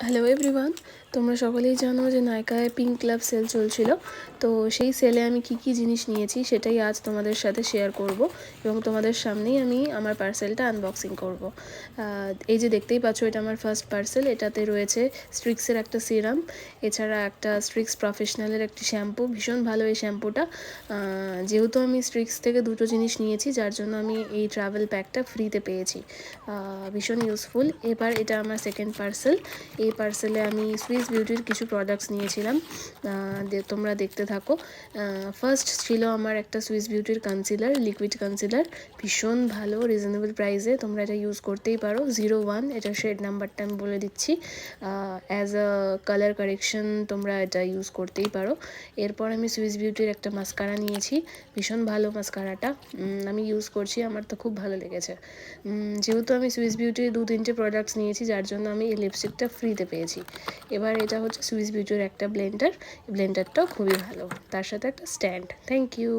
Hello everyone, তোমরা সকলেই জানো যে নাইকায় পিঙ্ক ক্লাব সেল চলছিল। তো সেই সেলে আমি কি কি জিনিস নিয়েছি সেটাই আজ তোমাদের সাথে শেয়ার করব এবং তোমাদের সামনেই আমি আমার পার্সেলটা আনবক্সিং করব। এই যে দেখতেই পাচ্ছ, এটা আমার ফার্স্ট পার্সেল। এটাতে রয়েছে স্ট্রিক্সের একটা সিরাম, এছাড়া একটা স্ট্রিক্স প্রফেশনালের একটি শ্যাম্পু। ভীষণ ভালো এই শ্যাম্পুটা। যেহেতু আমি স্ট্রিক্স থেকে দুটো জিনিস নিয়েছি, যার জন্য আমি এই ট্রাভেল প্যাকটা ফ্রিতে পেয়েছি। ভীষণ ইউজফুল। এবার এটা আমার সেকেন্ড পার্সেল। এই পার্সেলে আমি সুইস বিউটির কিছু প্রোডাক্টস নিয়েছিলাম, তোমরা দেখতে থাকো। ফার্স্ট ছিল আমার একটা সুইস বিউটির কনসিলার, লিকুইড কনসিলার। ভীষণ ভালো, রিজনেবল প্রাইসে তোমরা এটা ইউজ করতেই পারো। 01 এটা শেড নাম্বারটা আমি বলে দিচ্ছি। অ্যাজ আ কালার কারেকশন তোমরা এটা ইউজ করতেই পারো। এরপর আমি সুইস বিউটির একটা মাস্কারা নিয়েছি। ভীষণ ভালো মাস্কারাটা, আমি ইউজ করছি, আমার তো খুব ভালো লেগেছে। যেহেতু আমি সুইস বিউটির 2-3টে প্রোডাক্টস নিয়েছি, যার জন্য আমি এই লিপস্টিকটা ফ্রিতে পেয়েছি। এবার এটা হচ্ছে সুইস বিউটির একটা ব্লেন্ডার। ব্লেন্ডারটাও খুবই ভালো, তার সাথে একটা স্ট্যান্ড। Thank you.